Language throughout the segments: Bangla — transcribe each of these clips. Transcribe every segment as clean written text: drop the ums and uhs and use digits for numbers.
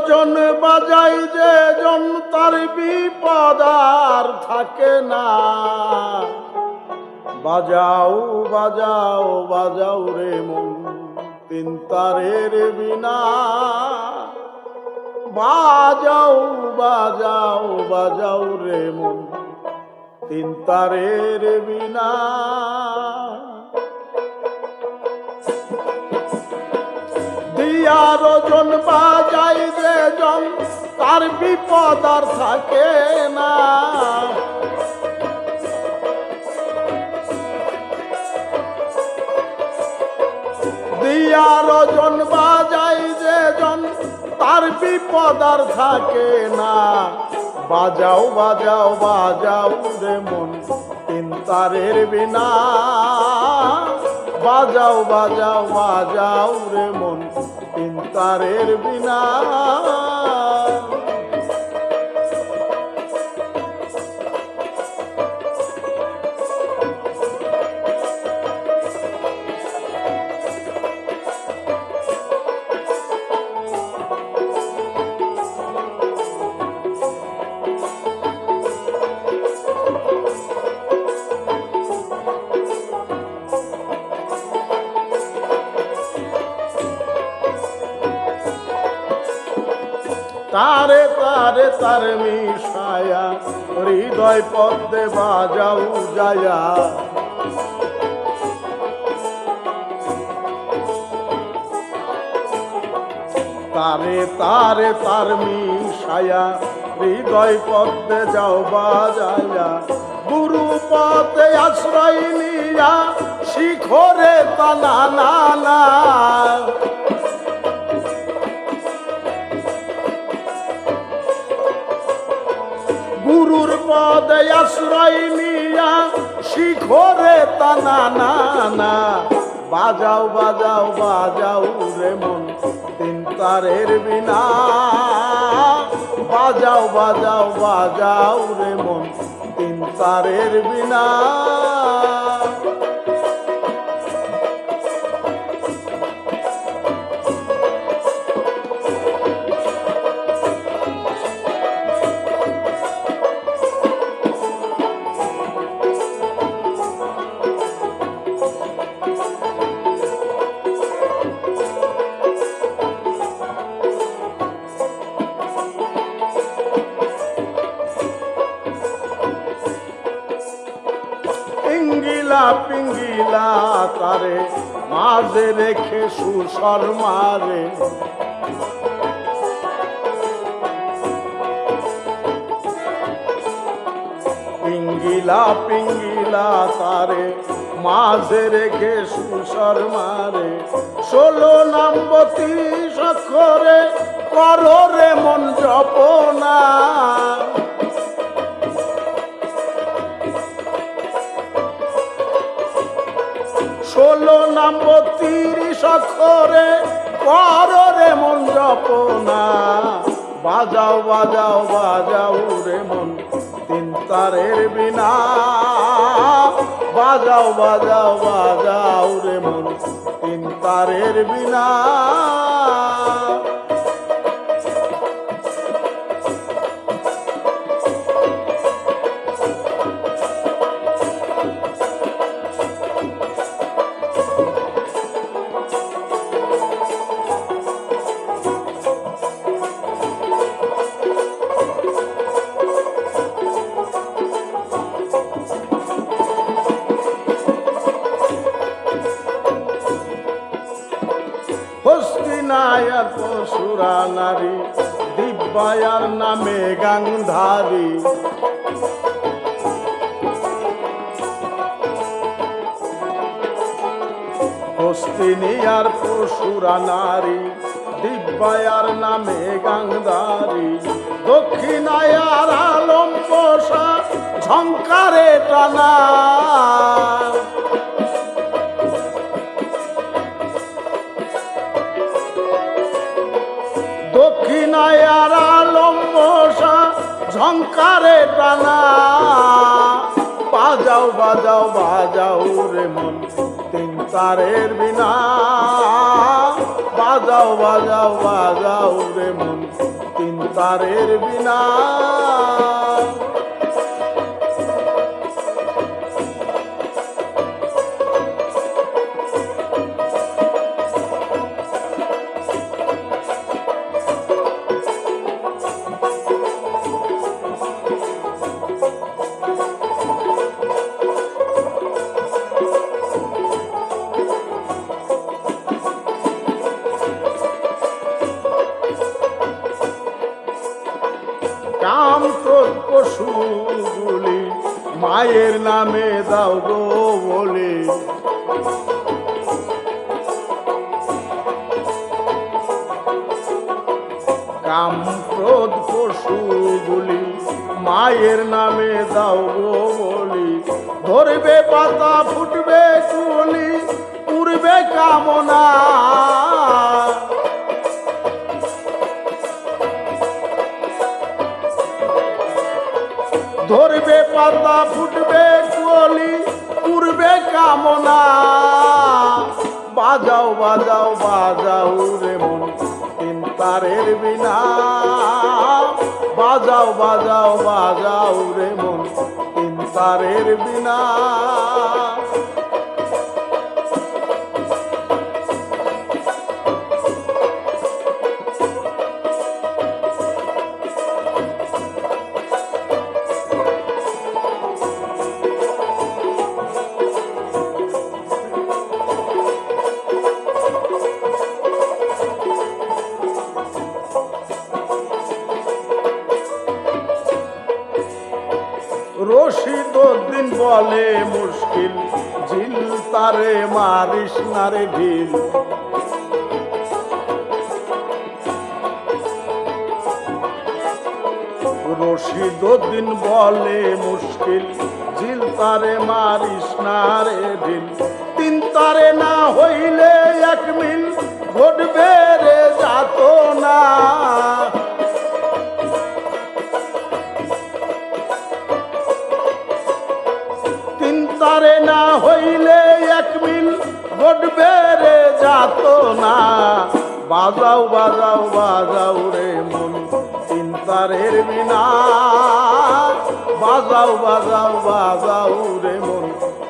জন বাজাই যে জন তার বিপদ আর থাকে না। বাজাও বাজাও বাজাও রে মন তিন তারের বিনা। বাজাও বাজাও বাজাও রে মন তিন তারের বিনা। দিয়ার জন বাজাই যে জন তার বিপদ আর থাকে না। দিয়ার জন বাজাই যে জন তার বিপদ আর থাকে না। বাজাও বাজাও বাজাও রে মন তিন তারের বিনা। বাজাও বাজাও বাজাও রে মন তিন তারের বিনা। তারে তারে তারে মিশায়া হৃদয় পদ্মে বাজাও যায়া। তারে তারে তার মিশায়া হৃদয় পদ্মে যাও বাজায়া। গুরু পদে আশ্রয় নিয়া শিখরে তানা না না। গুরুর পদে আশ্রয় নিয়া শিখরে তানা না না। বাজাও বাজাও বাজাও রে মন তিন তারের বিনা। বাজাও বাজাও বাজাও রে মন তিন তারের বিনা। পিঙ্গিলা তারে মাঝে রেখে সুসর মারে। পিঙ্গিলা পিঙ্গিলা তারে মাঝে রেখে সুসর মারে। 16 নাম 32 অক্ষরে করো রে মন জপনা। 16 নাম 32 অক্ষরে করো রে মন জপনা। বাজাও বাজাও বাজাও রে মন তিন তারের বিনা। বাজাও বাজাও বাজাও রে মন তিন তারের বিনা। হস্তিনায়ার পশুরা নারী দিব্যায়ার নামে গাংধারী। হস্তিনিয়ার পশুরা নারী দিব্যায়ার নামে গাংধারী। দক্ষিণায়ার আলম বসা ঝঙ্কারে টানা। দক্ষিণায়ার আলম বসা ঝঙ্কারে টানা। বাজাও বাজাও বাজাও রে মন তিন তারের বিনা। বাজাও বাজাও বাজাও রে মন তিন তারের বিনা। কাম ক্রোধ পশুগুলি মায়ের নামে দাও গো বলে, কাম ক্রোধ পশুগুলি মায়ের নামে দাও গো বলি, ধরবে পাতা ফুটবে কুলি উড়বে কামনা, ধরবে পাতা ফুটবে কুলি উড়বে কামনা। বাজাও বাজাও বাজাও রে মন তিন তারের বিনা। বাজাও বাজাও বাজাও রে মন তিন তারের বিনা। রশিদউদ্দিন বলে মুশকিল ঝিল তারে মারিস না রে ঢিল। রশিদউদ্দিন বলে মুশকিল ঝিল তারে মারিস না রে ঢিল। তিন তারে না হইলে এক মিল ঘটবে রে যাত না। তারে না হইলে এক মিল ঘটবে রে যাত না। বাজাও বাজাও বাজাও রে মন তিন তারের বিনা। বাজাও বাজাও বাজাও রে মন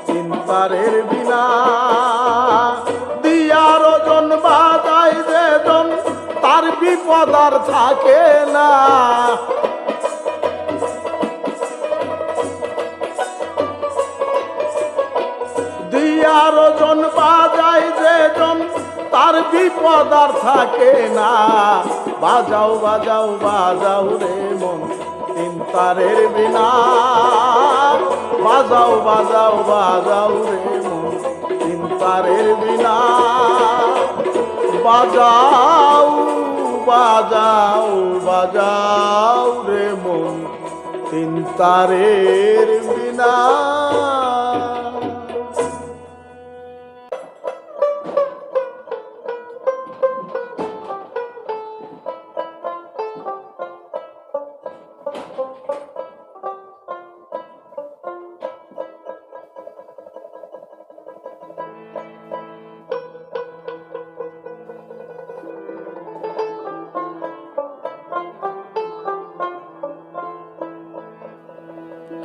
তিন তারের বিনা। দিয়ার জন বাজায় যে জন তার বিপদ আর থাকে না। দিয়ার জন বাজায় যে জন তার বিপদ আর থাকে না। বাজাও বাজাও বাজাও রে মন তিন তারের বিনা। বাজাও বাজাও বাজাও রে মন তিন তারের বিনা। বাজাও বাজাও বাজাও রে মন তিন তারের বিনা।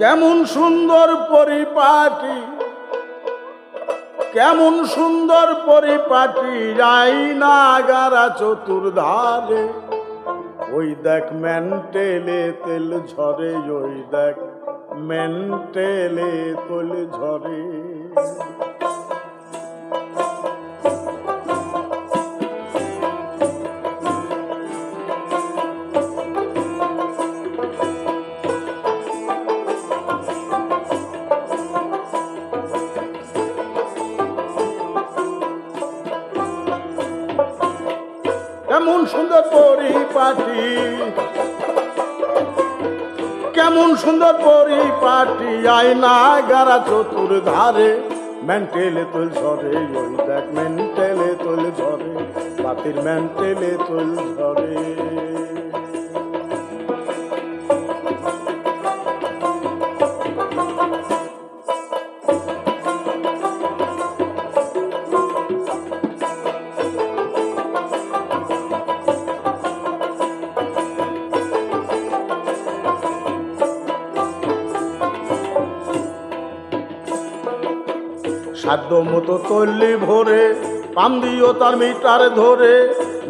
কেমন সুন্দর পরিপাটি, কেমন সুন্দর পরিপাটি আইনা গারা চতুর্ধারে। ওই দেখ মেন্টেলে তেল ঝরে, ওই দেখ মেন্টেলে তেল ঝরে। কেমন সুন্দর পরিপাটি, কেমন সুন্দর পরিপাটি আয়না গারা চতুর্ধারে। মেন্টেলে তোল ঝরে, ওই দেখ মেন্টেলে তোল ঝরে, বাতির মেন্টেলে তোল ঝরে। সাধ্য মতো তল্লি ভরে পাম দিও তার মিটার ধরে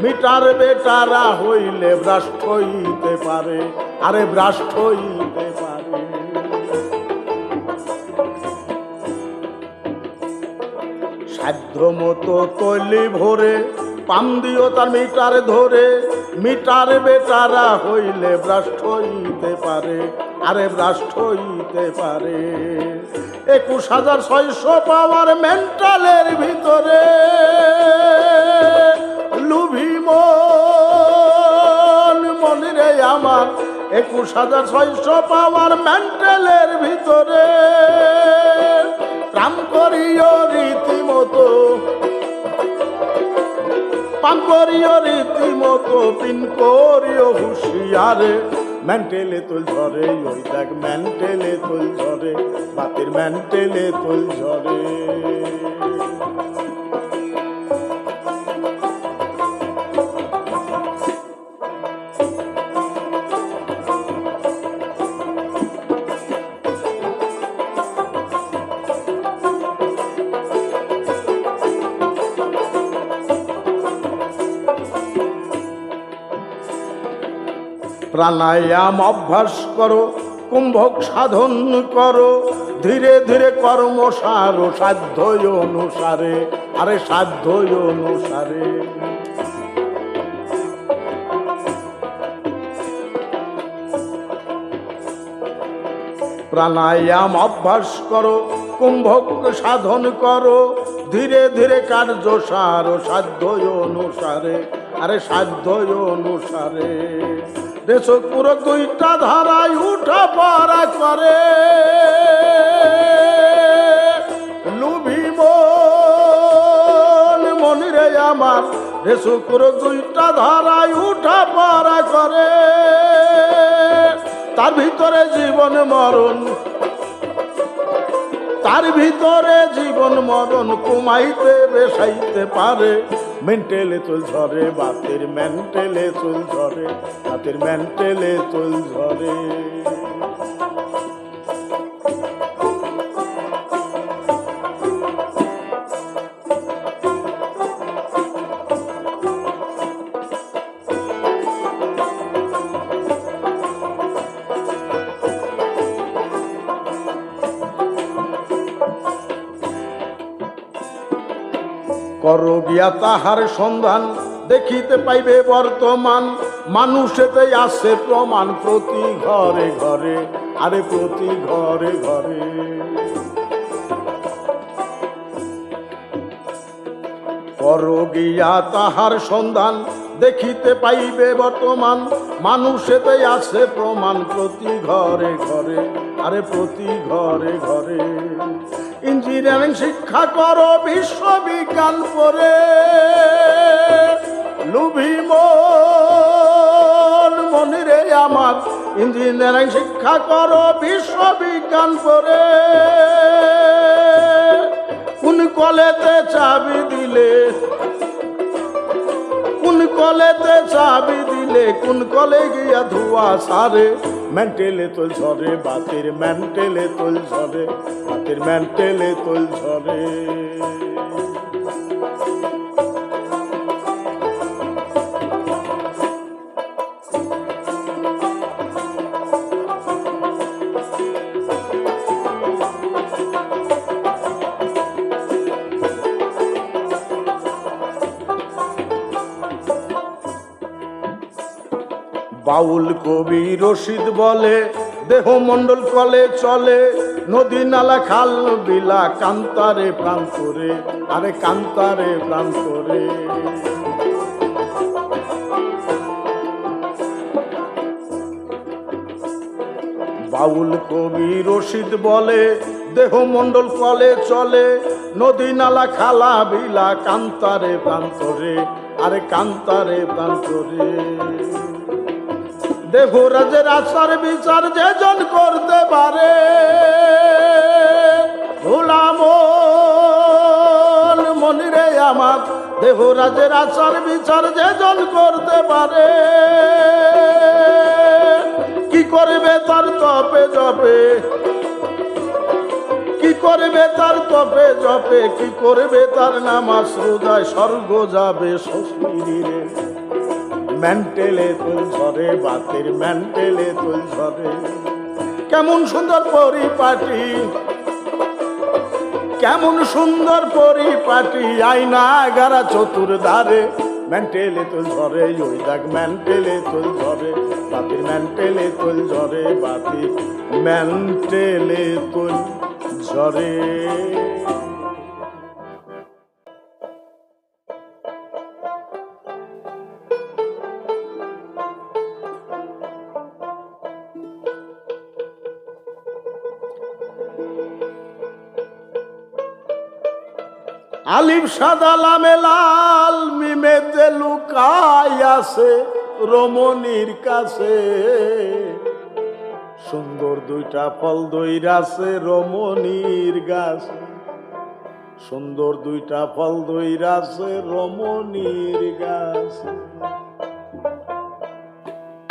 মিটার বেটারা হইলে ভ্রাষ্ট হইতে পারে আরে ভ্রাষ্ট হইতে পারে সাধ্য মতো তল্লি ভরে পাম দিও তার মিটার ধরে মিটার বেটারা হইলে ভ্রাষ্ট হইতে পারে আরে ভ্রাষ্ট হইতে পারে 21,600 পাওয়ার মেন্টালের ভিতরে লুভি মন রে আমার 21,600 পাওয়ার মেন্টালের ভিতরে প্রাণ করিও রীতিমতো পান করিও রীতিমতো পিন করিও হুঁশিয়ারে মেন্টেলে তুল ঝরে ওই দেখ মেন্টেলে তুল ঝরে বাতির মেন্টেলে তুল ঝরে প্রাণায়াম অভ্যাস করো কুম্ভক সাধন করো ধীরে ধীরে কর্ম সারো সাধ্য অনুসারে আরে সাধ্য অনুসারে প্রাণায়াম অভ্যাস করো কুম্ভক সাধন করো ধীরে ধীরে কার্য সারো সাধ্য অনুসারে আরে সাধ্য অনুসারে দেশক পুরো 2টা ধারায় উঠা পড়া করে লুভি মন রে আমার দেশক পুরো 2টা ধারায় উঠা পড়া করে তার ভিতরে জীবন মরণ তার ভিতরে জীবন মরণ কমাইতে বেসাইতে পারে মেন্টেলে চুল ঝরে বাতের মেন্টেলে চুল ঝরে বাতের মেন্টেলে চুল ঝরে করো গিয়া তাহার সন্ধান দেখিতে পাইবে বর্তমান মানুষেতে আছে প্রমাণ প্রতি ঘরে ঘরে আরে প্রতি ঘরে ঘরে করো গিয়া তাহার সন্ধান দেখিতে পাইবে বর্তমান মানুষেতে আছে প্রমাণ প্রতি ঘরে ঘরে আরে প্রতি ঘরে ঘরে ইঞ্জিনিয়ারিং শিক্ষা করো বিশ্ববিজ্ঞান পড়ে লুভি মন রে আমার ইঞ্জিনিয়ারিং শিক্ষা করো বিশ্ববিজ্ঞান পড়ে কোন কলেতে চাবি দিলে কোন কলেতে চাবি দিলে কোন কলে গিয়া ধোয়া সারে মেন্টেলে তোল ঝরে বাতির মেন্টেলে তোল ঝরে বাতির মেন্টেলে তোল ঝরে বাউল কবি রশিদ বলে দেহ মন্ডল কলে চলে নদী নালা খাল বিলা কান্তারে প্রান্তরে আরে কান্তারে প্রান্তরে বাউল কবি রশিদ বলে দেহ মন্ডল কলে চলে নদী নালা খালা বিলা কান্তারে প্রান্তরে আরে কান্তারে প্রান্তরে দেহরাজের আচার বিচার যেজন করতে পারে ভোলাম মনি রে আমার দেহরাজের আচার বিচার যেজন করতে পারে কি করবে তার তপে জপে কি করবে তার তপে জপে, কি করবে তার নামাজ রোজায়, স্বর্গ যাবে শ্বশুরে। মেন্টেলে তুল ঝরে বাতির, মেন্টেলে তুল ঝরে। কেমন সুন্দর পরিপাটি, কেমন সুন্দর পরিপাটি, আয়না গারা চতুর্ধারে। মেন্টেলে তুল ঝরে, ওই দেখ মেন্টেলে তুল ঝরে বাতির, মেন্টেলে তুল ঝরে বাতির, মেন্টেলে তুল ঝরে। আলিফ সাদা লামে লাল, মিমেতে লুকাই আছে রমণীর কাছে। সুন্দর দুইটা ফল দইরাছে রমণীর গাছে, সুন্দর দুইটা ফল দইরাছে রমণীর গাছে।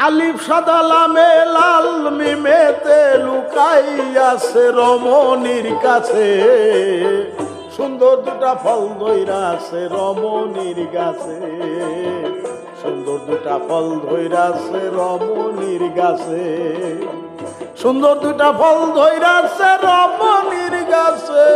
আলিফ সাদা লামে লাল, মিমেতে লুকাই আছে রমণীর কাছে। সুন্দর দুটা ফল ধইরাছে রমণীর গাছে, সুন্দর দুটা ফল ধইরাছে রমণীর গাছে, সুন্দর দুটা ফল ধইরাছে রমণীর গাছে।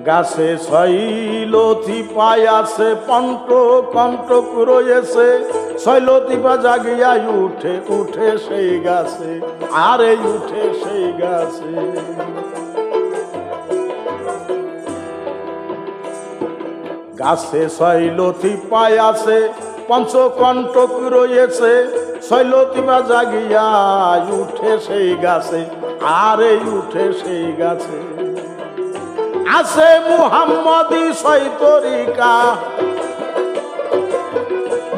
গাছে শৈলতি পায়াছে পন্ট কণ্টক রয়েছে, শৈলতি পা জাগিয়া উঠে উঠে সেই গাছে, আরে উঠে সেই গাছে। গাছে শৈলতি পায়াছে পঞ্চকণ্টক রয়েছে, শৈলতি পা জাগিয়া উঠে সেই গাছে, আরে উঠে সেই গাছে। আছে মুহাম্মদি সৈতরিকা,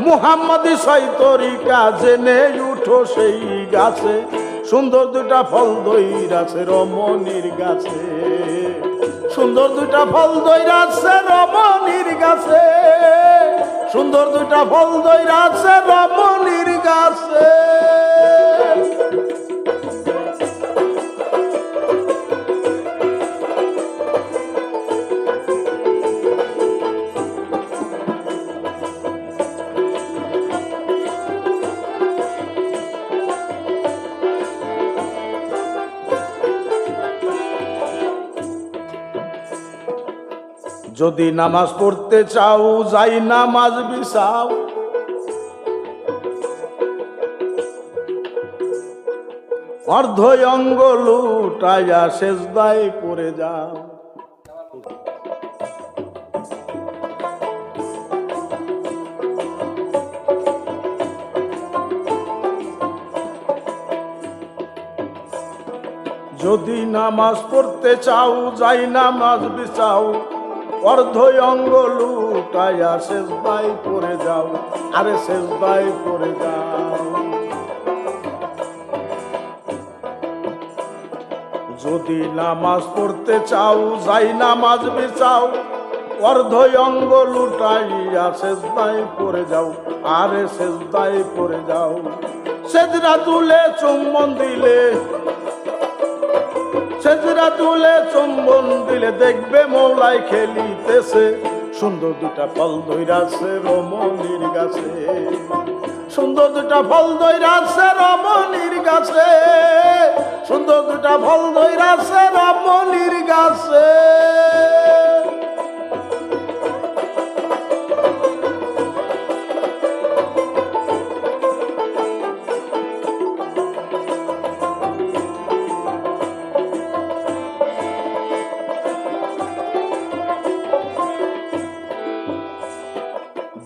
মুহাম্মদি সৈতরিকা, জেনে উঠো সেই গাছে। সুন্দর দুটা ফল দইরাছে রমণীর গাছে, সুন্দর দুটা ফল দইরাছে রমণীর গাছে, সুন্দর দুটা ফল দইরাছে রমণীর গাছে। যদি নামাজ পড়তে চাও যাই নামাজ বিছাও, অর্ধ অঙ্গ লুটাইয়া সেজদায় পড়ে যাও। যদি নামাজ পড়তে চাও যাই নামাজ বিছাও, অর্ধ অঙ্গ লুটাইয়া সেজদায় পড়ে যাও, আরে সেজদায় পড়ে যাও। যদি নামাজ পড়তে চাও যাই নামাজ বিছাও, অর্ধ অঙ্গ লুটাইয়া সেজদায় পড়ে যাও, আরে সেজদায় পড়ে যাও। সেজদা তুলে চুম্বন দিলে, সেজদা তুলে চুম্বন দিলে দেখবে মৌলাই খেলিতেছে। সুন্দর দুটা ফল ধইরাছে রমণীর গাছে, সুন্দর দুটা ফল ধইরাছে রমণীর গাছে, সুন্দর দুটা ফল ধইরাছে রমণীর গাছে।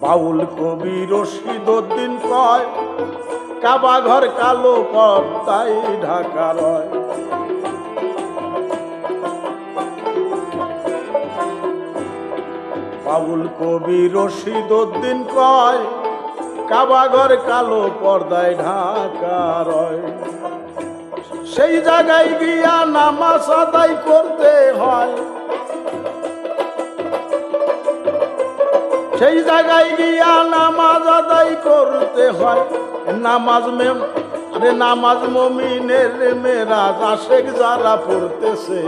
বাউল কবি রশিদউদ্দিন কয়, কাবা ঘর কালো পর্দায় ঢাকা রয়। বাউল কবি রশিদউদ্দিন কয়, কাবাঘর কালো পর্দায় ঢাকা রয়। সেই জায়গায় গিয়া নামাজ আদায় করতে হয়, সেই জায়গায় গিয়া নামাজ আদায় করতে হয়। নামাজ মুমিনের মেরাজ আশেক যারা পড়তেছে,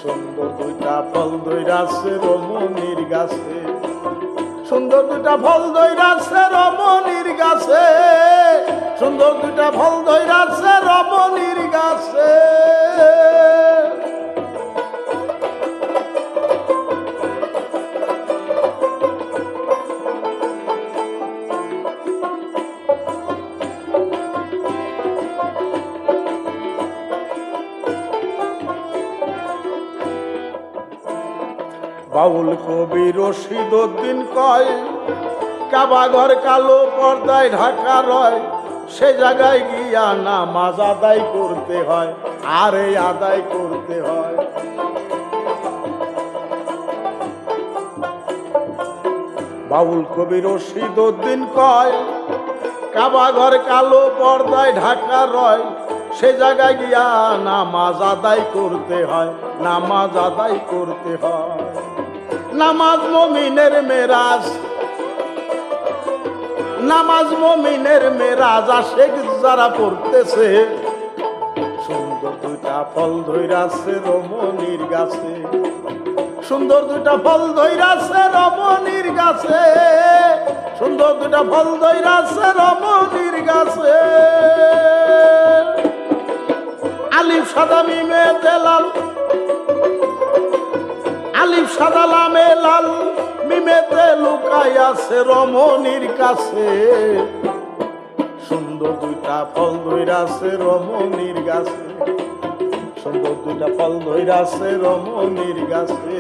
সুন্দর দুইটা ফল ধইরাছে রমণীর গাছে, সুন্দর দুইটা ফল ধইরাছে রমণীর গাছে, সুন্দর দুইটা ফল ধইরাছে রমণীর গাছে। বাউল কবি রশিদ উদ্দিন কয়, কাবাঘর কালো পর্দায় ঢাকা রয়, সে জায়গায় গিয়া নামাজ আদায় করতে হয়, আরে আদায় করতে হয়। বাউল কবি রশিদ উদ্দিন কয়, কাবাঘর কালো পর্দায় ঢাকা রয়, সে জায়গায় গিয়া নামাজ আদায় করতে হয়, নামাজ আদায় করতে হয়। নামাজ মুমিনের মেরাজ, নামাজ মুমিনের মেরাজ আশেক যারা পড়তেছে, সুন্দর দুইটা ফল ধইরাছে রমণীর গাছে, সুন্দর দুইটা ফল ধইরাছে রমণীর গাছে, সুন্দর দুইটা ফল ধইরাছে রমণীর গাছে। আলিফ সাদা মিমে লাল, আলিফ সাদা লামে লাল, মিমেতে লুকাই আছে রমণীর কাছে, সুন্দর দুইটা ফল ধইরাছে রমণীর গাছে, সুন্দর দুইটা ফল ধইরাছে রমণীর গাছে,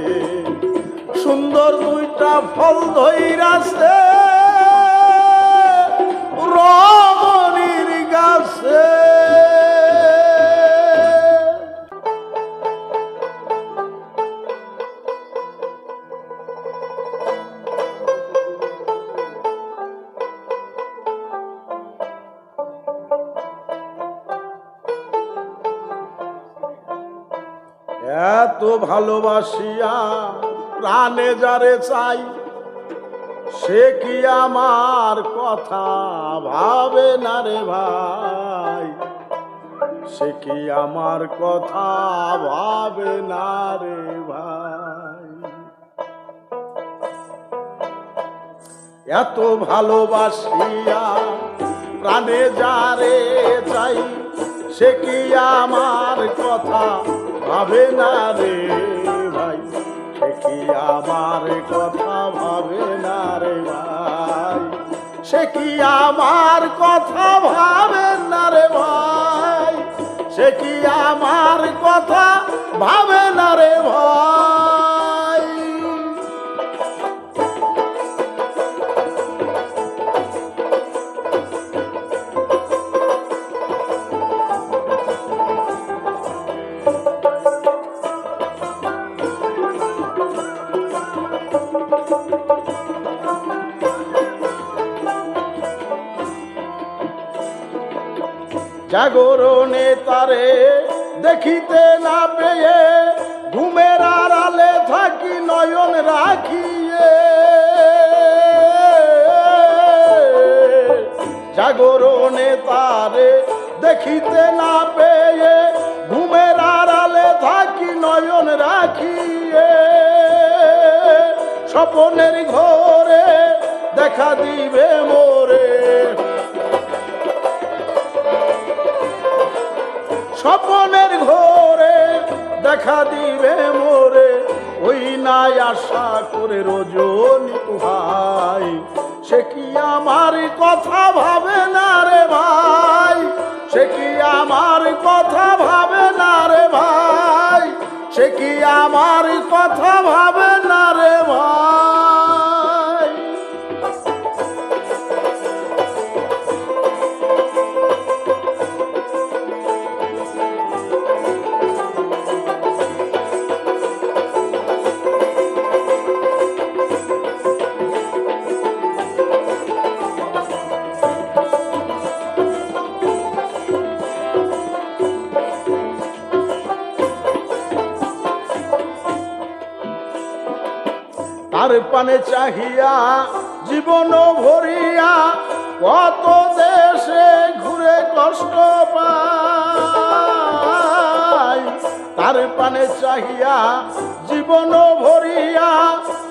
সুন্দর দুইটা ফল ধইরাছে রমণীর গাছে। এত ভালোবাসিয়া প্রাণে যারে চাই, সে কি আমার কথা ভাবে না রে ভাই, সে কি আমার কথা ভাবে না রে ভাই। এত ভালোবাসিয়া প্রাণে যারে চাই, সে কি আমার কথা ভাবে না রে ভাই, সে কি আমার কথা ভাবে না রে ভাই, সে কি আমার কথা ভাবে না রে ভাই, সে কি আমার কথা ভাবে না রে ভাই। জাগরণে তারে দেখিতে না পেয়ে, ঘুমের আড়ালে থাকি নয়ন রাখিয়ে, জাগরণে তারে দেখিতে না পেয়ে, ঘুমের আড়ালে থাকি নয়ন রাখিয়ে, স্বপ্নের ঘরে দেখা দিবে মোরে, স্বপ্নের ঘরে দেখা দিবে মোরে, ওই নাই আশা করে রজনী তুহাই, সে কি আমার কথা ভাবে না রে ভাই, সে কি আমার কথা ভাবে না রে ভাই, সে কি আমার কথা ভাবে না রে ভাই। পানে চাহিয়া জীবন ভরিয়া কত দেশে ঘুরে কষ্ট পাই। তার পানে চাহিয়া জীবন ভরিয়া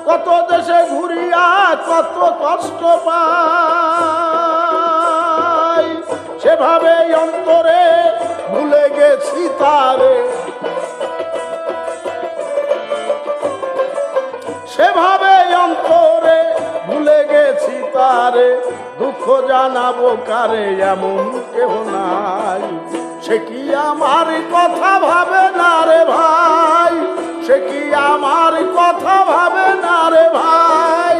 কত দেশে ঘুরিয়া কত কষ্ট পাই। সেভাবে অন্তরে ভুলে গেছি তারে, সেভাবে অন্তরে ভুলে গেছি তারে। দুঃখ জানাবো কারে এমন কেহ নাই। সে কি আমার কথা ভাবে না রে ভাই, সে কি আমার কথা ভাবে না রে ভাই,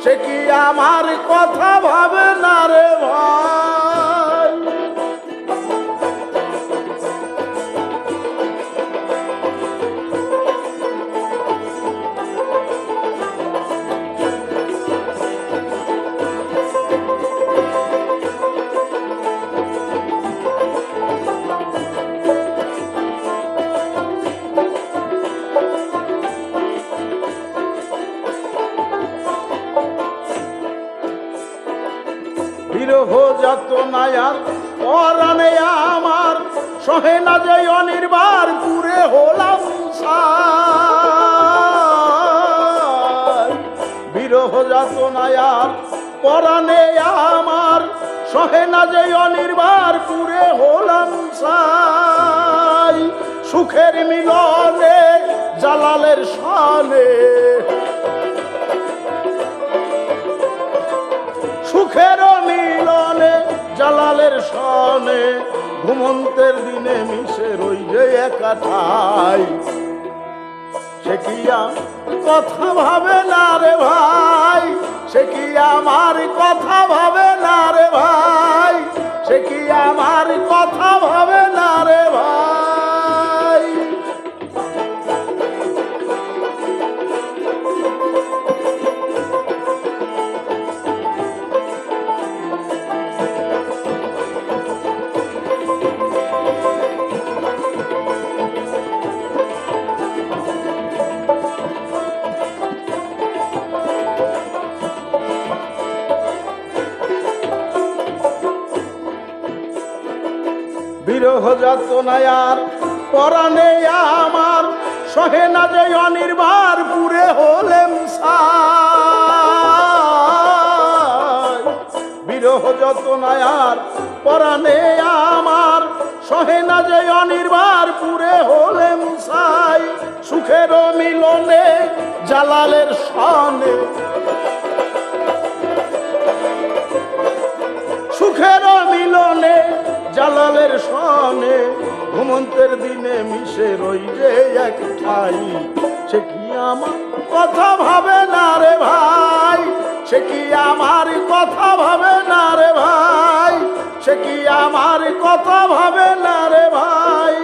সে কি আমার কথা ভাবে না রে ভাই। বিরহ যাতনায় পরাণে আমার সহে না যে অনির্বার পুরে হলাম সাই। বিরহ যাতনায় পরাণে আমার সহে না যে অনির্বার পুরে হলাম সাই। সুখের মিলনে জালালের শানে, সুখের মিলনে জালালের সনে ঘুমন্তের দিনে মিশে রই যে একা ঠাই। সে কি কথা ভাবে না রে ভাই, সে কি আমার কথা ভাবে না রে ভাই, সে কি আমার কথা ভাবে না রে ভাই। বিরহ যাতনায় পরাণে আমার সহে না যে অনির্বার পুরে হলেম সাই। বিরহ যাতনায় পরাণে আমার সহে না যে অনির্বার পুরে হলেম সাই। সুখের মিলনে জালালের সনে, সুখের মিলনে জালালের সনে ঘুমন্তের দিনে মিশে রই যে এক ঠাই। সে কি আমার কথা ভাবে না রে ভাই, সে কি আমার কথা ভাবে না রে ভাই, সে কি আমার কথা ভাবে না রে ভাই।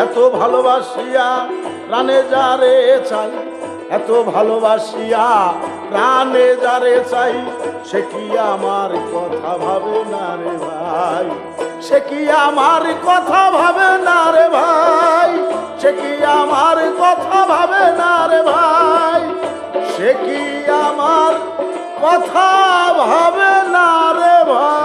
এত ভালোবাসিয়া প্রাণে যারে চাই, এত ভালোবাসিয়া প্রাণে যারে চাই, সে কি আমার কথা ভাবে না রে ভাই, সে কি আমার কথা ভাবে না রে ভাই, সে কি আমার কথা ভাবে না রে ভাই, সে কি আমার কথা ভাবে না রে ভাই।